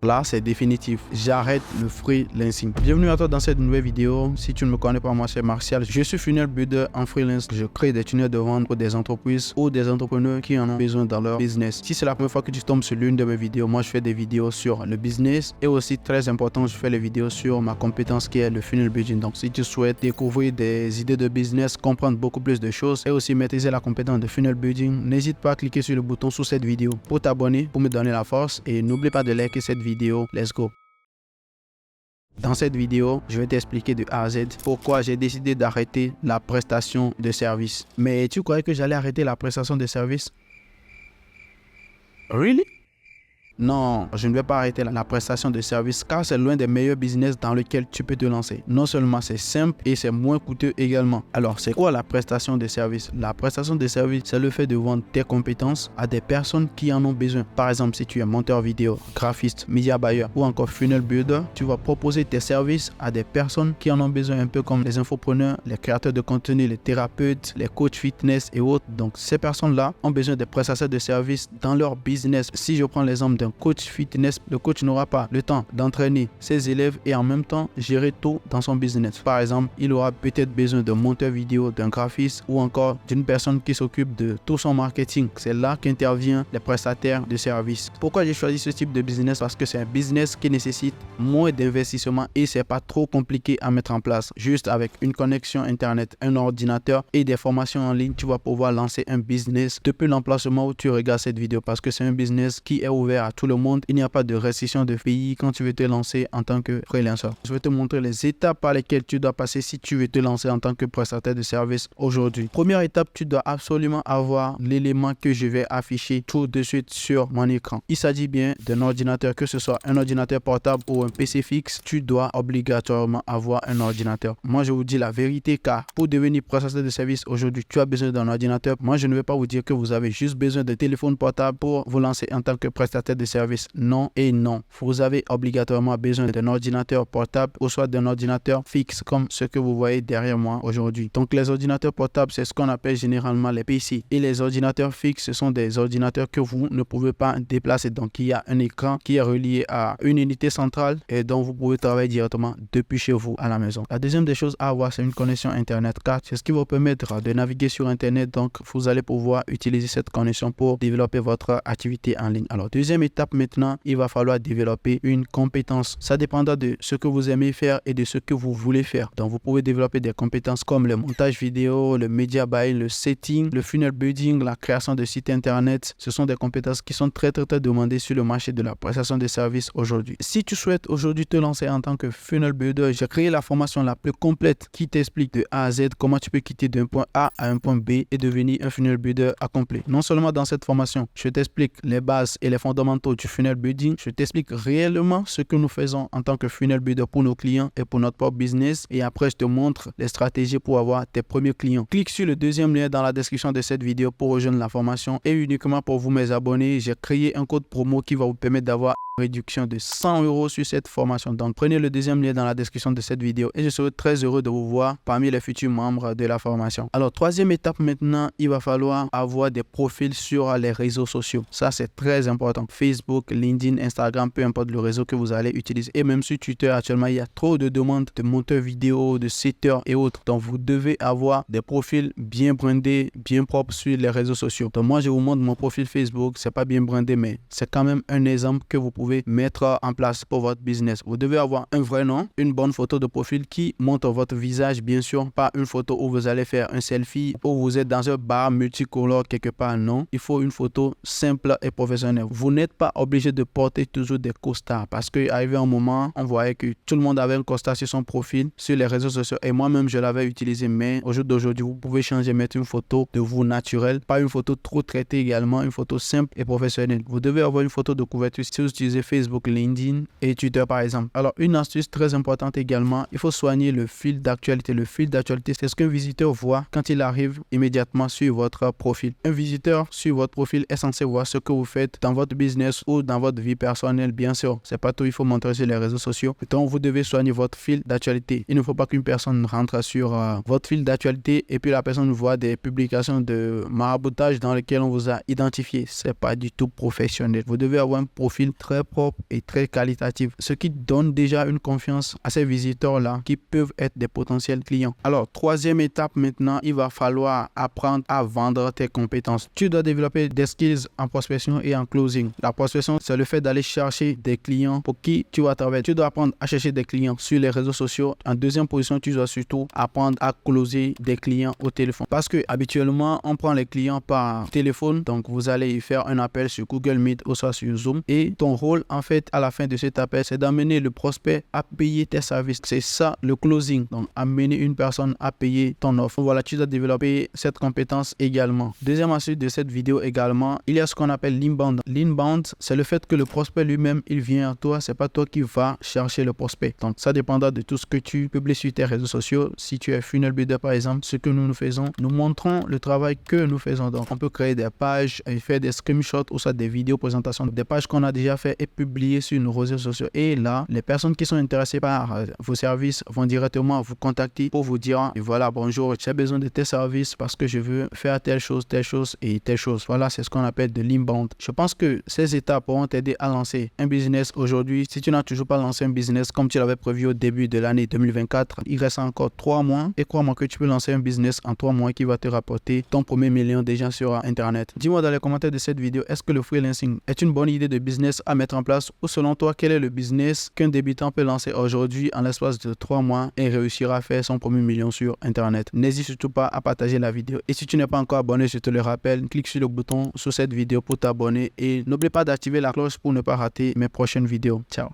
là c'est définitif. J'arrête le freelancing. Bienvenue à toi dans cette nouvelle vidéo. Si tu ne me connais pas, moi c'est Martial. Je suis funnel builder en freelance. Je crée des tunnels de vente pour des entreprises ou des entrepreneurs qui en ont besoin dans leur business. Si c'est la première fois que tu tombes sur l'une de mes vidéos, moi je fais des vidéos sur le business et aussi très important, je fais les vidéos sur ma compétence qui est le funnel building. Donc si tu souhaites découvrir des idées de business, comprendre beaucoup plus de choses et aussi maîtriser la compétence de funnel building, n'hésite pas à cliquer sur le bouton sous cette vidéo pour t'abonner, pour me donner la force et n'oublie pas de liker cette vidéo. Let's go. Dans cette vidéo, je vais t'expliquer de A à Z pourquoi j'ai décidé d'arrêter la prestation de service. Mais tu croyais que j'allais arrêter la prestation de service? Really? Non, je ne vais pas arrêter la prestation de service car c'est l'un des meilleurs business dans lequel tu peux te lancer. Non seulement c'est simple et c'est moins coûteux également. Alors c'est quoi la prestation de service? La prestation de service, c'est le fait de vendre tes compétences à des personnes qui en ont besoin. Par exemple, si tu es monteur vidéo, graphiste, media buyer ou encore funnel builder, tu vas proposer tes services à des personnes qui en ont besoin, un peu comme les infopreneurs, les créateurs de contenu, les thérapeutes, les coachs fitness et autres. Donc ces personnes-là ont besoin de prestataires de services dans leur business. Si je prends l'exemple d'un coach fitness, le coach n'aura pas le temps d'entraîner ses élèves et en même temps gérer tout dans son business. Par exemple, il aura peut-être besoin d'un monteur vidéo, d'un graphiste ou encore d'une personne qui s'occupe de tout son marketing. C'est là qu'interviennent les prestataires de services. Pourquoi j'ai choisi ce type de business? Parce que c'est un business qui nécessite moins d'investissement et c'est pas trop compliqué à mettre en place. Juste avec une connexion internet, un ordinateur et des formations en ligne, tu vas pouvoir lancer un business depuis l'emplacement où tu regardes cette vidéo parce que c'est un business qui est ouvert à tout le monde. Il n'y a pas de restriction de pays quand tu veux te lancer en tant que freelancer. Je vais te montrer les étapes par lesquelles tu dois passer si tu veux te lancer en tant que prestataire de service aujourd'hui. Première étape, tu dois absolument avoir l'élément que je vais afficher tout de suite sur mon écran. Il s'agit bien d'un ordinateur, que ce soit un ordinateur portable ou un PC fixe, tu dois obligatoirement avoir un ordinateur. Moi, je vous dis la vérité car pour devenir prestataire de service aujourd'hui, tu as besoin d'un ordinateur. Moi, je ne vais pas vous dire que vous avez juste besoin de téléphone portable pour vous lancer en tant que prestataire de service. Non et non. Vous avez obligatoirement besoin d'un ordinateur portable ou soit d'un ordinateur fixe comme ce que vous voyez derrière moi aujourd'hui. Donc les ordinateurs portables, c'est ce qu'on appelle généralement les PC. Et les ordinateurs fixes, ce sont des ordinateurs que vous ne pouvez pas déplacer. Donc il y a un écran qui est relié à une unité centrale et dont vous pouvez travailler directement depuis chez vous à la maison. La deuxième des choses à avoir, c'est une connexion internet car c'est ce qui va vous permettre de naviguer sur internet. Donc vous allez pouvoir utiliser cette connexion pour développer votre activité en ligne. Alors deuxième étape maintenant, il va falloir développer une compétence. Ça dépendra de ce que vous aimez faire et de ce que vous voulez faire. Donc vous pouvez développer des compétences comme le montage vidéo, le media buying, le setting, le funnel building, la création de sites internet. Ce sont des compétences qui sont très demandées sur le marché de la prestation de services aujourd'hui. Si tu souhaites aujourd'hui te lancer en tant que funnel builder, j'ai créé la formation la plus complète qui t'explique de A à Z comment tu peux quitter d'un point A à un point B et devenir un funnel builder accompli. Non seulement dans cette formation, je t'explique les bases et les fondamentaux du funnel building, je t'explique réellement ce que nous faisons en tant que funnel builder pour nos clients et pour notre propre business et après je te montre les stratégies pour avoir tes premiers clients. Clique sur le deuxième lien dans la description de cette vidéo pour rejoindre la formation et uniquement pour vous mes abonnés, j'ai créé un code promo qui va vous permettre d'avoir réduction de 100 € sur cette formation. Donc prenez le deuxième lien dans la description de cette vidéo et je serai très heureux de vous voir parmi les futurs membres de la formation. Alors troisième étape maintenant, il va falloir avoir des profils sur les réseaux sociaux. Ça c'est très important. Facebook, LinkedIn, Instagram, peu importe le réseau que vous allez utiliser. Et même sur Twitter actuellement, il y a trop de demandes de monteurs vidéo, de setters et autres. Donc vous devez avoir des profils bien brandés, bien propres sur les réseaux sociaux. Donc moi je vous montre mon profil Facebook. C'est pas bien brandé mais c'est quand même un exemple que vous pouvez mettre en place pour votre business. Vous devez avoir un vrai nom, une bonne photo de profil qui montre votre visage, bien sûr, pas une photo où vous allez faire un selfie ou vous êtes dans un bar multicolore quelque part. Non, il faut une photo simple et professionnelle. Vous n'êtes pas obligé de porter toujours des costards parce qu'arrivé un moment, on voyait que tout le monde avait un costard sur son profil sur les réseaux sociaux et moi-même je l'avais utilisé, mais au jour d'aujourd'hui, vous pouvez changer, mettre une photo de vous naturelle, pas une photo trop traitée également, une photo simple et professionnelle. Vous devez avoir une photo de couverture si vous utilisez Facebook, LinkedIn et Twitter par exemple. Alors une astuce très importante également, il faut soigner le fil d'actualité. Le fil d'actualité, c'est ce qu'un visiteur voit quand il arrive immédiatement sur votre profil. Un visiteur sur votre profil est censé voir ce que vous faites dans votre business business ou dans votre vie personnelle, bien sûr. C'est pas tout, il faut montrer sur les réseaux sociaux. Donc, vous devez soigner votre fil d'actualité. Il ne faut pas qu'une personne rentre sur votre fil d'actualité et puis la personne voit des publications de maraboutage dans lesquelles on vous a identifié. C'est pas du tout professionnel. Vous devez avoir un profil très propre et très qualitatif, ce qui donne déjà une confiance à ces visiteurs-là qui peuvent être des potentiels clients. Alors, troisième étape maintenant, il va falloir apprendre à vendre tes compétences. Tu dois développer des skills en prospection et en closing. La prospection, c'est le fait d'aller chercher des clients pour qui tu vas travailler. Tu dois apprendre à chercher des clients sur les réseaux sociaux. En deuxième position, tu dois surtout apprendre à closer des clients au téléphone. Parce que habituellement, on prend les clients par téléphone. Donc, vous allez y faire un appel sur Google Meet ou soit sur Zoom. Et ton rôle, en fait, à la fin de cet appel, c'est d'amener le prospect à payer tes services. C'est ça, le closing. Donc, amener une personne à payer ton offre. Voilà, tu dois développer cette compétence également. Deuxième astuce de cette vidéo également, il y a ce qu'on appelle l'inbound. L'inbound, c'est le fait que le prospect lui-même, il vient à toi. C'est pas toi qui vas chercher le prospect. Donc, ça dépendra de tout ce que tu publies sur tes réseaux sociaux. Si tu es funnel builder, par exemple, ce que nous faisons, nous montrons le travail que nous faisons. Donc, on peut créer des pages et faire des screenshots ou soit des vidéos présentations, des pages qu'on a déjà fait et publiées sur nos réseaux sociaux. Et là, les personnes qui sont intéressées par vos services vont directement vous contacter pour vous dire, voilà, bonjour, j'ai besoin de tes services parce que je veux faire telle chose et telle chose. Voilà, c'est ce qu'on appelle de l'inbound. Je pense que ces étapes pourront t'aider à lancer un business aujourd'hui. Si tu n'as toujours pas lancé un business comme tu l'avais prévu au début de l'année 2024, il reste encore 3 mois et crois-moi que tu peux lancer un business en 3 mois qui va te rapporter ton premier million déjà sur Internet. Dis-moi dans les commentaires de cette vidéo, est-ce que le freelancing est une bonne idée de business à mettre en place ou selon toi, quel est le business qu'un débutant peut lancer aujourd'hui en l'espace de 3 mois et réussir à faire son premier million sur Internet? N'hésite surtout pas à partager la vidéo et si tu n'es pas encore abonné, je te le rappelle, clique sur le bouton sous cette vidéo pour t'abonner et n'oublie pas d'activer la cloche pour ne pas rater mes prochaines vidéos. Ciao!